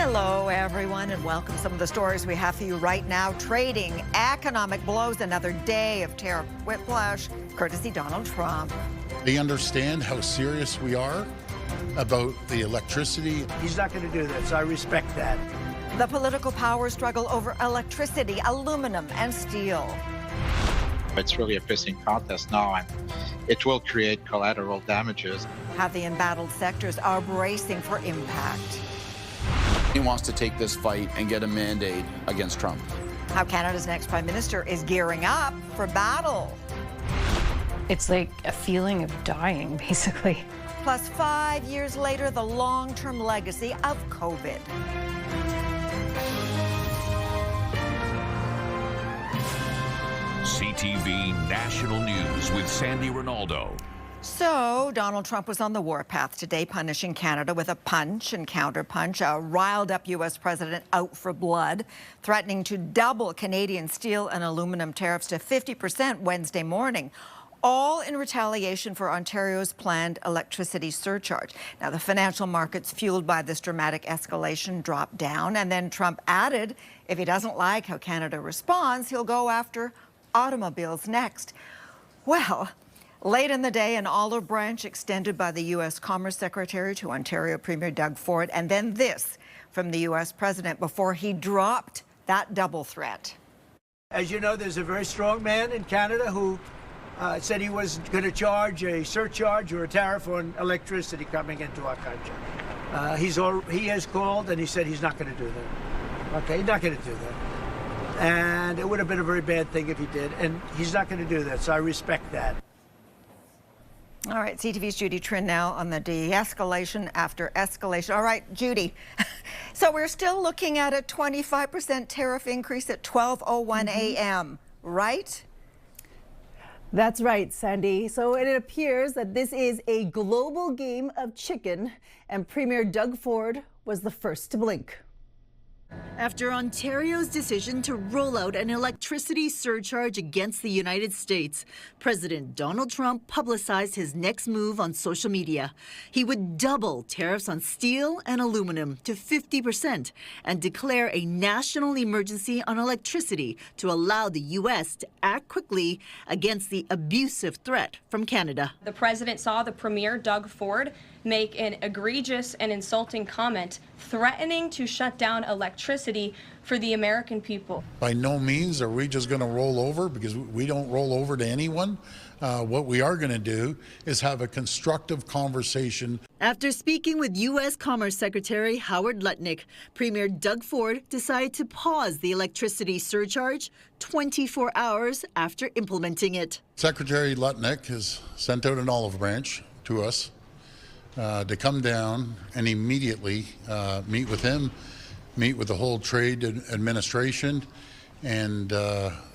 Hello, everyone, and welcome. Some of the stories we have for you right now. Trading, economic blows, another day of tariff whiplash, courtesy Donald Trump. They understand how serious we are about the electricity. He's not going to do that, so I respect that. The political power struggle over electricity, aluminum, and steel. It's really a pissing contest now, and it will create collateral damages. How the embattled sectors are bracing for impact. He wants to take this fight and get a mandate against Trump. How Canada's next Prime Minister is gearing up for battle. It's like a feeling of dying, basically. Plus, 5 years later, the long-term legacy of COVID. CTV National News with Sandy Ronaldo. So, Donald Trump was on the warpath today, punishing Canada with a punch and counterpunch. A riled-up U.S. president out for blood, threatening to double Canadian steel and aluminum tariffs to 50% Wednesday morning, all in retaliation for Ontario's planned electricity surcharge. Now, the financial markets, fueled by this dramatic escalation, dropped down, and then Trump added if he doesn't like how Canada responds, he'll go after automobiles next. Well, late in the day, an olive branch extended by the U.S. Commerce Secretary to Ontario Premier Doug Ford, and then this from the U.S. President before he dropped that double threat. As you know, there's a very strong man in Canada who said he was going to charge a surcharge or a tariff on electricity coming into our country. He has called and he said he's not going to do that. Okay, he's not going to do that. And it would have been a very bad thing if he did, and he's not going to do that, so I respect that. All right, CTV's Judy Trinh now on the de-escalation after escalation. All right, Judy, so we're still looking at a 25% tariff increase at 12:01 a.m., right? That's right, Sandy. So it appears that this is a global game of chicken, and Premier Doug Ford was the first to blink. After Ontario's decision to roll out an electricity surcharge against the United States, President Donald Trump publicized his next move on social media. He would double tariffs on steel and aluminum to 50% and declare a national emergency on electricity to allow the U.S. to act quickly against the abusive threat from Canada. The president saw the Premier, Doug Ford, make an egregious and insulting comment threatening to shut down electricity for the American people. By no means are we just going to roll over, because we don't roll over to anyone. What we are going to do is have a constructive conversation. After speaking with U.S. Commerce Secretary Howard Lutnick, Premier Doug Ford decided to pause the electricity surcharge 24 hours after implementing it. Secretary Lutnick has sent out an olive branch to us to come down and immediately meet with him, meet with the whole trade administration, and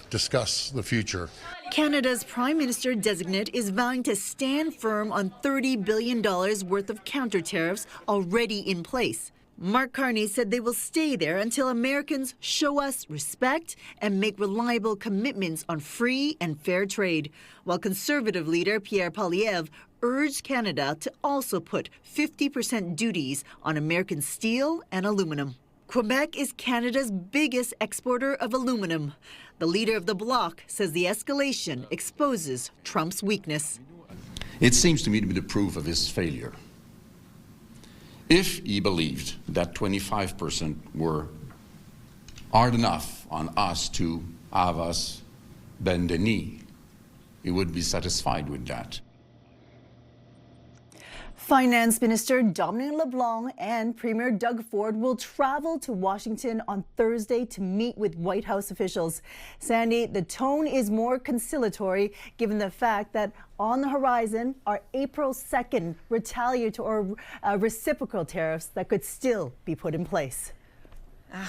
discuss the future. Canada's Prime Minister designate is vowing to stand firm on $30 billion worth of counter tariffs already in place. Mark Carney said they will stay there until Americans show us respect and make reliable commitments on free and fair trade, while Conservative leader Pierre Poilievre urged Canada to also put 50% duties on American steel and aluminum. Quebec is Canada's biggest exporter of aluminum. The leader of the bloc says the escalation exposes Trump's weakness. It seems to me to be the proof of his failure. If he believed that 25% were hard enough on us to have us bend the knee, he would be satisfied with that. Finance Minister Dominic LeBlanc and Premier Doug Ford will travel to Washington on Thursday to meet with White House officials. Sandy, the tone is more conciliatory given the fact that on the horizon are April 2nd retaliatory or reciprocal tariffs that could still be put in place.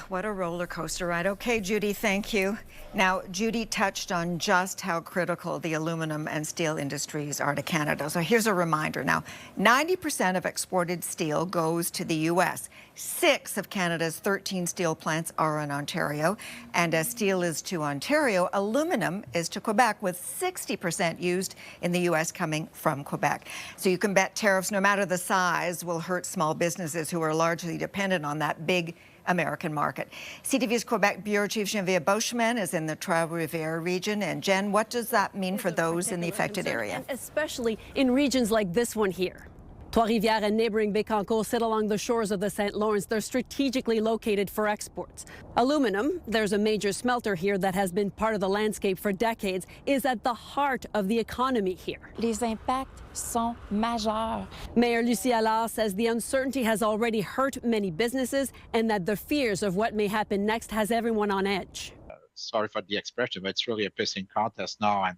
What a roller coaster ride. Okay, Judy, thank you. Now, Judy touched on just how critical the aluminum and steel industries are to Canada. So here's a reminder. Now, 90% of exported steel goes to the U.S. 6 of Canada's 13 steel plants are in Ontario. And as steel is to Ontario, aluminum is to Quebec, with 60% used in the U.S. coming from Quebec. So you can bet tariffs, no matter the size, will hurt small businesses who are largely dependent on that big American market. CTV's Quebec Bureau Chief Geneviève Beauchemin is in the Trois-Rivières region. And Jen, what does that mean for those in the affected area? Especially in regions like this one here. Trois-Rivières and neighboring Bécancour sit along the shores of the St. Lawrence. They're strategically located for exports. Aluminum, there's a major smelter here that has been part of the landscape for decades, is at the heart of the economy here. Les impacts sont majeurs. Mayor Lucie Allard says the uncertainty has already hurt many businesses and that the fears of what may happen next has everyone on edge. Sorry for the expression, but it's really a pissing contest now, and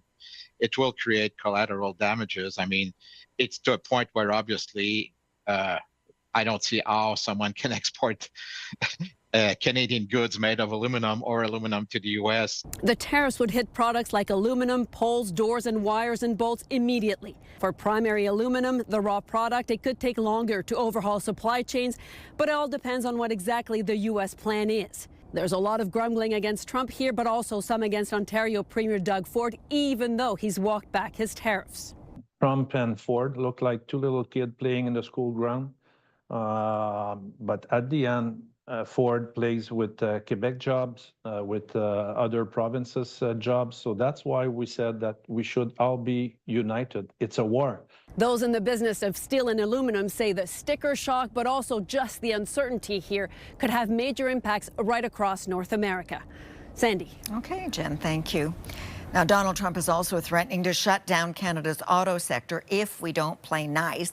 it will create collateral damages. I mean, it's to a point where obviously I don't see how someone can export Canadian goods made of aluminum or aluminum to the U.S. The tariffs would hit products like aluminum, poles, doors, and wires and bolts immediately. For primary aluminum, the raw product, it could take longer to overhaul supply chains, but it all depends on what exactly the U.S. plan is. There's a lot of grumbling against Trump here, but also some against Ontario Premier Doug Ford, even though he's walked back his tariffs. Trump and Ford look like two little kids playing in the school ground. But at the end, Ford plays with Quebec jobs, with other provinces' jobs. So that's why we said that we should all be united. It's a war. Those in the business of steel and aluminum say the sticker shock, but also just the uncertainty here, could have major impacts right across North America. Sandy. Okay, Jen, thank you. Now, Donald Trump is also threatening to shut down Canada's auto sector if we don't play nice.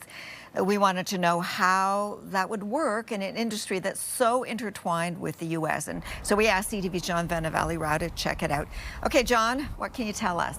We wanted to know how that would work in an industry that's so intertwined with the U.S. And so we asked CTV's John Vanavalley-Rao to check it out. Okay, John, what can you tell us?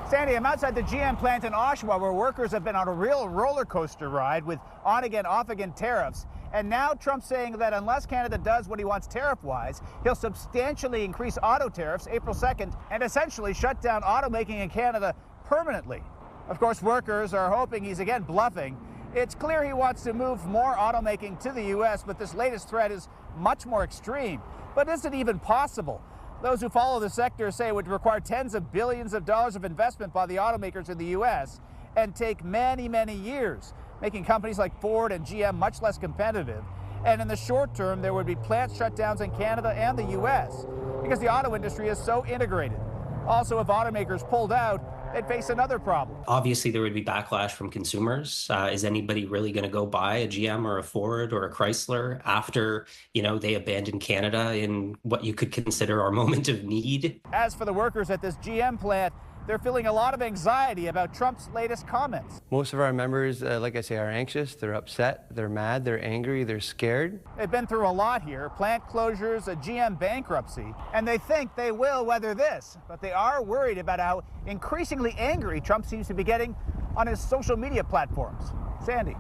Sandy, I'm outside the GM plant in Oshawa, where workers have been on a real roller coaster ride with on-again, off-again tariffs. And now Trump's saying that unless Canada does what he wants tariff-wise, he'll substantially increase auto tariffs April 2nd and essentially shut down automaking in Canada permanently. Of course, workers are hoping he's again bluffing. It's clear he wants to move more automaking to the U.S., but this latest threat is much more extreme. But is it even possible? Those who follow the sector say it would require tens of billions of dollars of investment by the automakers in the U.S. and take many, many years, making companies like Ford and GM much less competitive. And in the short term, there would be plant shutdowns in Canada and the U.S. because the auto industry is so integrated. Also, if automakers pulled out, they'd face another problem. Obviously, there would be backlash from consumers. Is anybody really going to go buy a GM or a Ford or a Chrysler after, they abandon Canada in what you could consider our moment of need? As for the workers at this GM plant, they're feeling a lot of anxiety about Trump's latest comments. Most of our members, like I say, are anxious, they're upset, they're mad, they're angry, they're scared. They've been through a lot here, plant closures, a GM bankruptcy, and they think they will weather this. But they are worried about how increasingly angry Trump seems to be getting on his social media platforms. Sandy.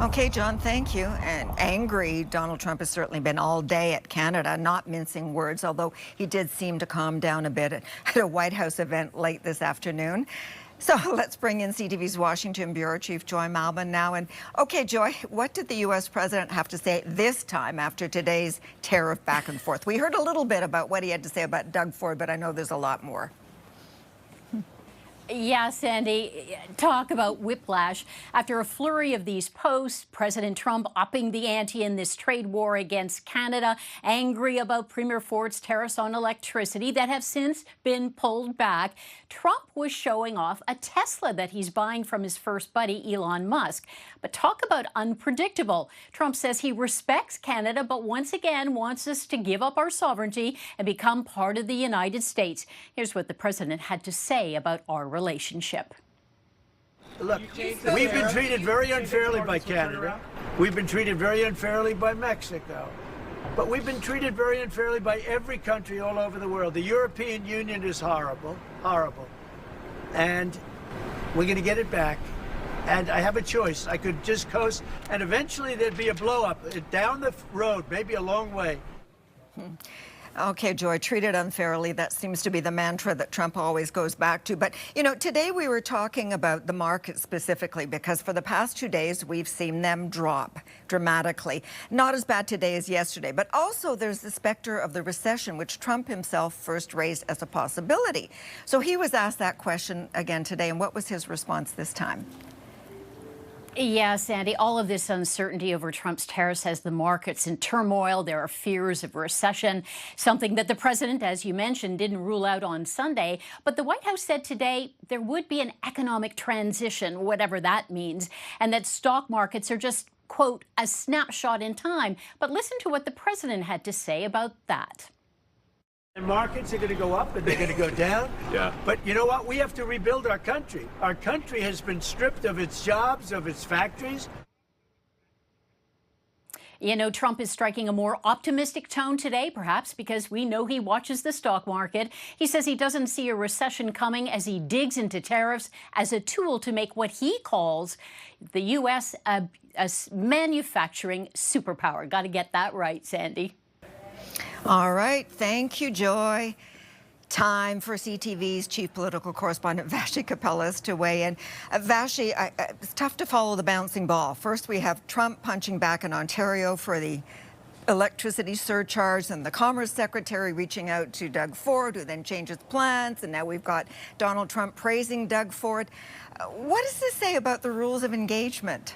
Okay, John, thank you. And angry, Donald Trump has certainly been all day at Canada, not mincing words, although he did seem to calm down a bit at a White House event late this afternoon. So let's bring in CTV's Washington Bureau Chief Joy Malman now. And okay, Joy, what did the U.S. president have to say this time after today's tariff back and forth? We heard a little bit about what he had to say about Doug Ford, but I know there's a lot more. Yeah, Sandy, talk about whiplash. After a flurry of these posts, President Trump upping the ante in this trade war against Canada, angry about Premier Ford's tariffs on electricity that have since been pulled back. Trump was showing off a Tesla that he's buying from his first buddy, Elon Musk. But talk about unpredictable. Trump says he respects Canada, but once again wants us to give up our sovereignty and become part of the United States. Here's what the president had to say about our relationship. Look, we've been treated very unfairly by Canada. We've been treated very unfairly by Mexico. But we've been treated very unfairly by every country all over the world. The European Union is horrible, horrible. And we're going to get it back. and I have a choice. I could just coast, and eventually there'd be a blow-up down the road, maybe a long way. Okay, Joy, treated unfairly. That seems to be the mantra that Trump always goes back to. But, you know, today we were talking about the market specifically because for the past 2 days, we've seen them drop dramatically. Not as bad today as yesterday, but also there's the specter of the recession, which Trump himself first raised as a possibility. So he was asked that question again today, and what was his response this time? Yeah, Sandy, all of this uncertainty over Trump's tariffs has the markets in turmoil. There are fears of recession, something that the president, as you mentioned, didn't rule out on Sunday. But the White House said today there would be an economic transition, whatever that means, and that stock markets are just, quote, a snapshot in time. But listen to what the president had to say about that. And markets are going to go up and they're going to go down. Yeah. But you know what? We have to rebuild our country. Our country has been stripped of its jobs, of its factories. You know, Trump is striking a more optimistic tone today, perhaps because we know he watches the stock market. He says he doesn't see a recession coming as he digs into tariffs as a tool to make what he calls the U.S. a manufacturing superpower. Got to get that right, Sandy. All right. Thank you, Joy. Time for CTV's chief political correspondent, Vassy Kapelas, to weigh in. Vassy, it's tough to follow the bouncing ball. First, we have Trump punching back in Ontario for the electricity surcharge, and the Commerce Secretary reaching out to Doug Ford, who then changes plans, and now we've got Donald Trump praising Doug Ford. What does this say about the rules of engagement?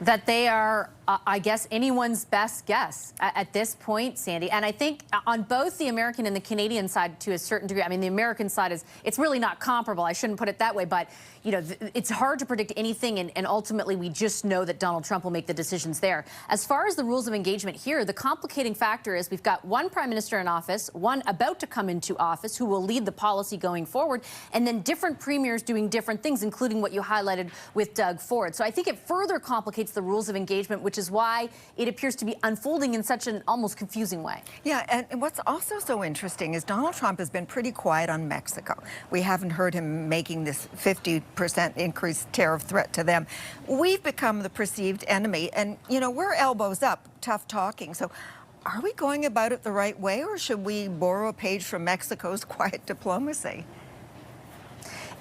That they are, I guess, anyone's best guess at this point, Sandy. And I think on both the American and the Canadian side, to a certain degree, I mean, the American side it's really not comparable. I shouldn't put it that way, but, you know, it's hard to predict anything, and ultimately we just know that Donald Trump will make the decisions there. As far as the rules of engagement here, the complicating factor is we've got one prime minister in office, one about to come into office who will lead the policy going forward, and then different premiers doing different things, including what you highlighted with Doug Ford. So I think it further complicates the rules of engagement, which is why it appears to be unfolding in such an almost confusing way. Yeah, and what's also so interesting is Donald Trump has been pretty quiet on Mexico. We haven't heard him making this 50% increased tariff threat to them. We've become the perceived enemy, and, you know, we're elbows up, tough talking. So are we going about it the right way, or should we borrow a page from Mexico's quiet diplomacy?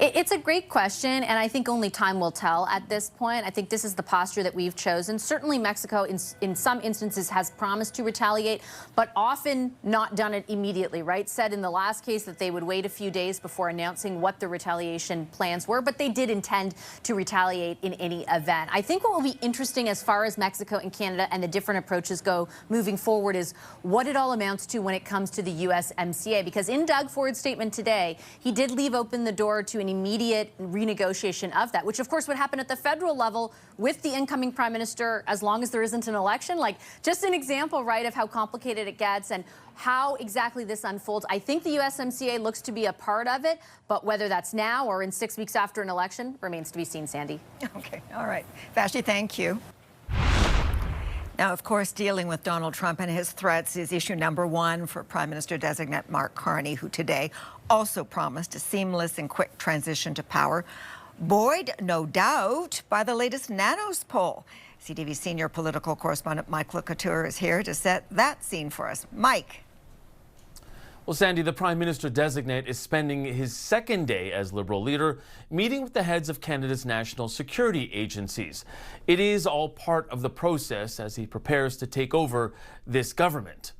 It's a great question, and I think only time will tell at this point. I think this is the posture that we've chosen. Certainly Mexico, in some instances, has promised to retaliate, but often not done it immediately, right? Said in the last case that they would wait a few days before announcing what the retaliation plans were, but they did intend to retaliate in any event. I think what will be interesting as far as Mexico and Canada and the different approaches go moving forward is what it all amounts to when it comes to the USMCA, because in Doug Ford's statement today, he did leave open the door to an immediate renegotiation of that, which of course would happen at the federal level with the incoming prime minister as long as there isn't an election. Like, just an example, right, of how complicated it gets and how exactly this unfolds. I think the USMCA looks to be a part of it, but whether that's now or in 6 weeks after an election remains to be seen, Sandy. Okay, all right. Vassy, thank you. Now, of course, dealing with Donald Trump and his threats is issue number one for Prime Minister-designate Mark Carney, who today also promised a seamless and quick transition to power, buoyed, no doubt, by the latest Nanos poll. CTV senior political correspondent Mike Couture is here to set that scene for us. Mike. Well, Sandy, the Prime Minister-designate is spending his second day as Liberal leader meeting with the heads of Canada's national security agencies. It is all part of the process as he prepares to take over this government.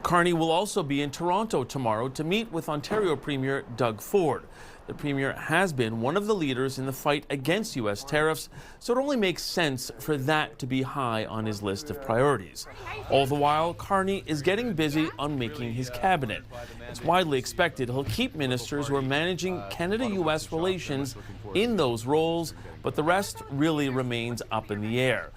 Carney will also be in Toronto tomorrow to meet with Ontario Premier Doug Ford. The Premier has been one of the leaders in the fight against U.S. tariffs, so it only makes sense for that to be high on his list of priorities. All the while, Carney is getting busy on making his cabinet. It's widely expected he'll keep ministers who are managing Canada-U.S. relations in those roles, but the rest really remains up in the air.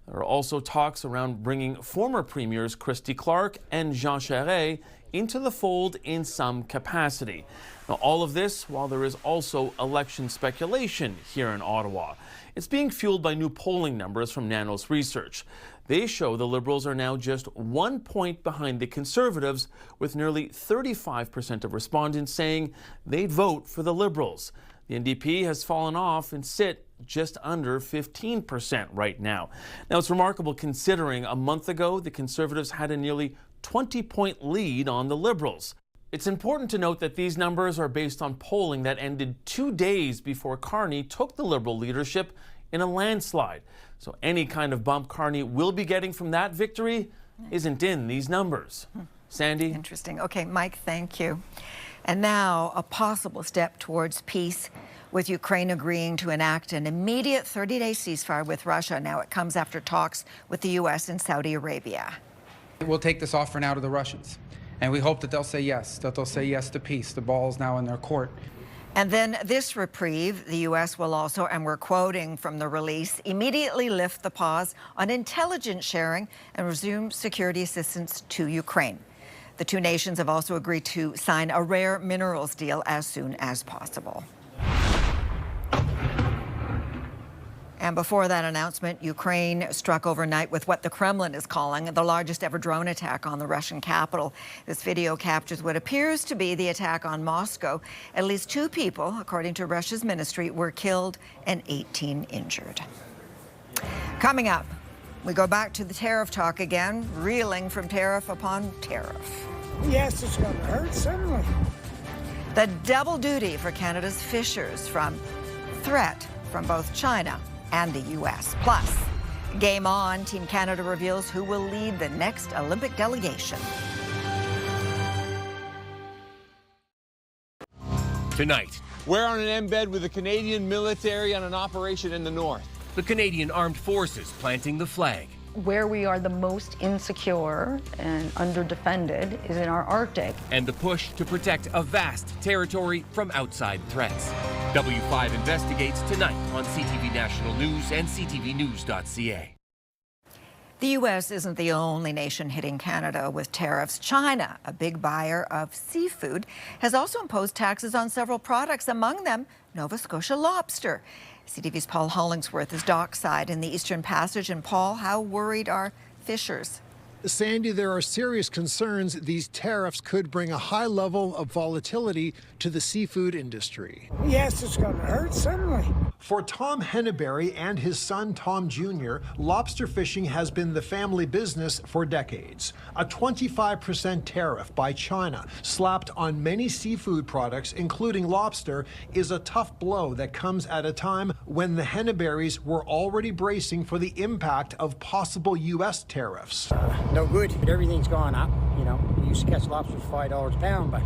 There are also talks around bringing former premiers Christy Clark and Jean Charest into the fold in some capacity. Now, all of this while there is also election speculation here in Ottawa. It's being fueled by new polling numbers from Nanos Research. They show the Liberals are now just 1 point behind the Conservatives, with nearly 35% of respondents saying they'd vote for the Liberals. The NDP has fallen off and sit just under 15% right now. Now, it's remarkable considering a month ago the Conservatives had a nearly 20-point lead on the Liberals. It's important to note that these numbers are based on polling that ended 2 days before Carney took the Liberal leadership in a landslide. So any kind of bump Carney will be getting from that victory isn't in these numbers. Sandy? Interesting. Okay, Mike, thank you. And now a possible step towards peace, with Ukraine agreeing to enact an immediate 30-day ceasefire with Russia. Now it comes after talks with the U.S. and Saudi Arabia. We'll take this offer now to the Russians, and we hope that they'll say yes, to peace. The ball's now in their court. And then this reprieve, the U.S. will also, and we're quoting from the release, immediately lift the pause on intelligence sharing and resume security assistance to Ukraine. The two nations have also agreed to sign a rare minerals deal as soon as possible. And before that announcement, Ukraine struck overnight with what the Kremlin is calling the largest ever drone attack on the Russian capital. This video captures what appears to be the attack on Moscow. At least 2 people, according to Russia's ministry, were killed and 18 injured. Coming up, we go back to the tariff talk again, reeling from tariff upon tariff. Yes, it's going to hurt, certainly. The double duty for Canada's fishers from threat from both China and the U.S. Plus, game on, Team Canada reveals who will lead the next Olympic delegation. Tonight, we're on an embed with the Canadian military on an operation in the north. The Canadian Armed Forces planting the flag. Where we are the most insecure and underdefended is in our Arctic. And the push to protect a vast territory from outside threats. W5 investigates tonight on CTV National News and ctvnews.ca. The U.S. isn't the only nation hitting Canada with tariffs. China, a big buyer of seafood, has also imposed taxes on several products, among them Nova Scotia lobster. CTV's Paul Hollingsworth is dockside in the Eastern Passage. And Paul, how worried are fishers? Sandy, there are serious concerns these tariffs could bring a high level of volatility to the seafood industry. Yes, it's going to hurt, certainly. For Tom Henneberry and his son Tom Jr., lobster fishing has been the family business for decades. A 25% tariff by China slapped on many seafood products, including lobster, is a tough blow that comes at a time when the Henneberrys were already bracing for the impact of possible U.S. tariffs. No good. But everything's gone up. You know, you used to catch lobster for $5 a pound, but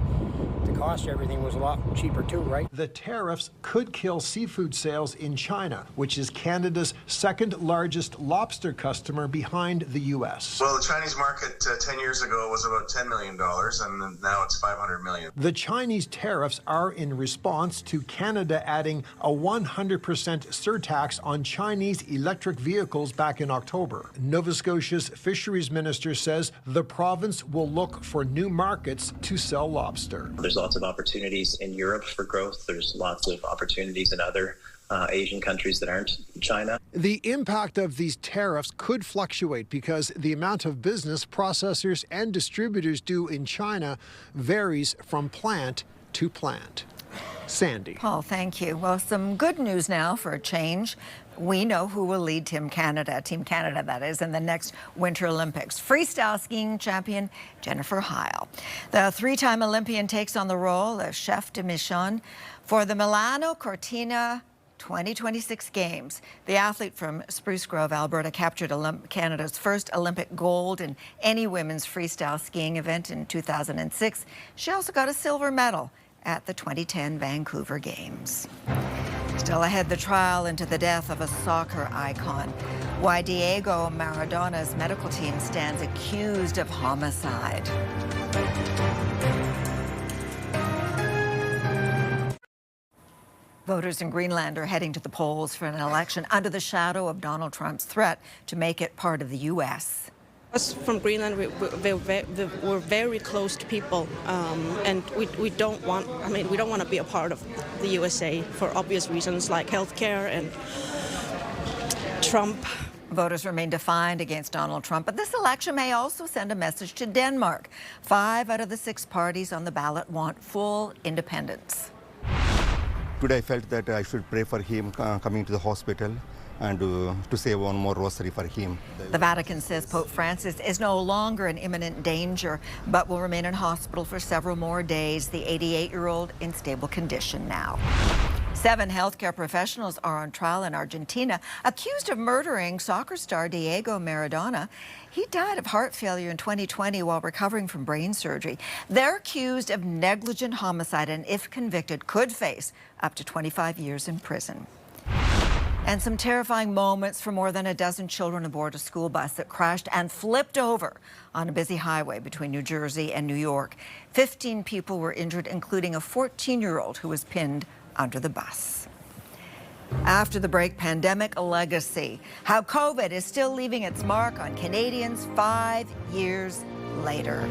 the cost of everything was a lot cheaper too, right? The tariffs could kill seafood sales in China, which is Canada's second largest lobster customer behind the U.S. Well, the Chinese market 10 years ago was about $10 million, and now it's $500 million. The Chinese tariffs are in response to Canada adding a 100% surtax on Chinese electric vehicles back in October. Nova Scotia's fisheries minister says the province will look for new markets to sell lobster. There's lots of opportunities in Europe for growth. There's lots of opportunities in other Asian countries that aren't China. The impact of these tariffs could fluctuate because the amount of business processors and distributors do in China varies from plant to plant. Sandy. Paul, thank you. Well, some good news now for a change. We know who will lead Team Canada that is, in the next Winter Olympics. Freestyle skiing champion Jennifer Heil. The 3-time Olympian takes on the role of chef de mission for the Milano Cortina 2026 Games. The athlete from Spruce Grove, Alberta, captured Canada's first Olympic gold in any women's freestyle skiing event in 2006. She also got a silver medal at the 2010 Vancouver Games. Still ahead, the trial into the death of a soccer icon. Why Diego Maradona's medical team stands accused of homicide. Voters in Greenland are heading to the polls for an election under the shadow of Donald Trump's threat to make it part of the U.S. Us from Greenland, we're very close to people, and we don't want. I mean, we don't want to be a part of the USA for obvious reasons like healthcare and Trump. Voters remain defiant against Donald Trump, but this election may also send a message to Denmark. 5 out of the 6 parties on the ballot want full independence. today I felt that I should pray for him coming to the hospital and to say one more rosary for him. The Vatican says Pope Francis is no longer in imminent danger, but will remain in hospital for several more days. The 88-year-old in stable condition now. 7 healthcare professionals are on trial in Argentina, accused of murdering soccer star Diego Maradona. He died of heart failure in 2020 while recovering from brain surgery. They're accused of negligent homicide and, if convicted, could face up to 25 years in prison. And some terrifying moments for more than a dozen children aboard a school bus that crashed and flipped over on a busy highway between New Jersey and New York. 15 people were injured, including a 14-year-old who was pinned under the bus. After the break, pandemic legacy. How COVID is still leaving its mark on Canadians 5 years later.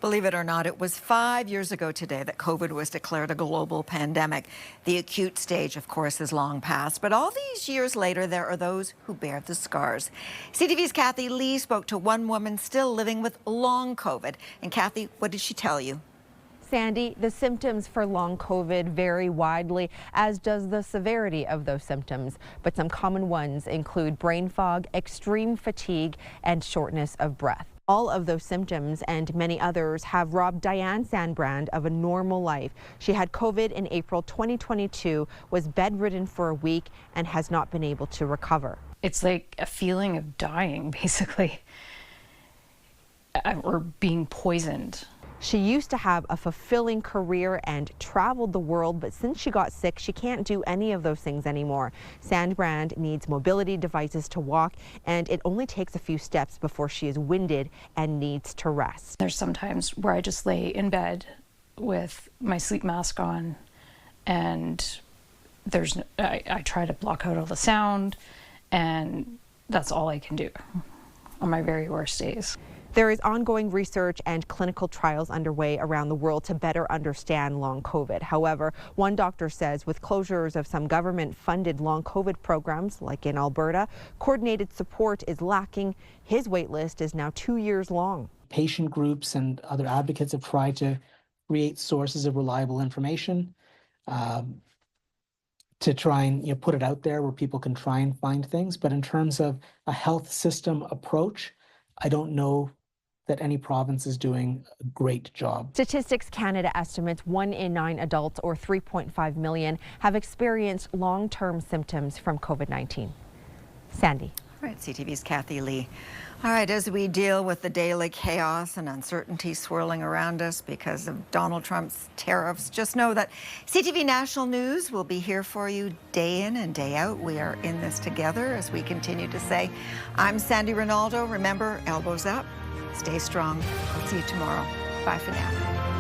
Believe it or not, it was 5 years ago today that COVID was declared a global pandemic. The acute stage, of course, is long past, but all these years later, there are those who bear the scars. CTV's Kathy Lee spoke to one woman still living with long COVID. And Kathy, what did she tell you? Sandy, the symptoms for long COVID vary widely, as does the severity of those symptoms. But some common ones include brain fog, extreme fatigue, and shortness of breath. All of those symptoms and many others have robbed Diane Sandbrand of a normal life. She had COVID in April 2022, was bedridden for a week, and has not been able to recover. It's like a feeling of dying, basically, or being poisoned. She used to have a fulfilling career and traveled the world, but since she got sick, she can't do any of those things anymore. Sandbrand needs mobility devices to walk, and it only takes a few steps before she is winded and needs to rest. There's sometimes where I just lay in bed with my sleep mask on, and I try to block out all the sound, and that's all I can do on my very worst days. There is ongoing research and clinical trials underway around the world to better understand long COVID. However, one doctor says with closures of some government-funded long COVID programs, like in Alberta, coordinated support is lacking. His wait list is now 2 years long. Patient groups and other advocates have tried to create sources of reliable information to try and put it out there where people can try and find things. But in terms of a health system approach, I don't know that any province is doing a great job. Statistics Canada estimates 1 in 9 adults, or 3.5 million, have experienced long-term symptoms from COVID-19. Sandy. All right, CTV's Kathy Lee. All right, as we deal with the daily chaos and uncertainty swirling around us because of Donald Trump's tariffs, just know that CTV National News will be here for you day in and day out. We are in this together, as we continue to say. I'm Sandy Ronaldo. Remember, elbows up, stay strong. I'll see you tomorrow. Bye for now.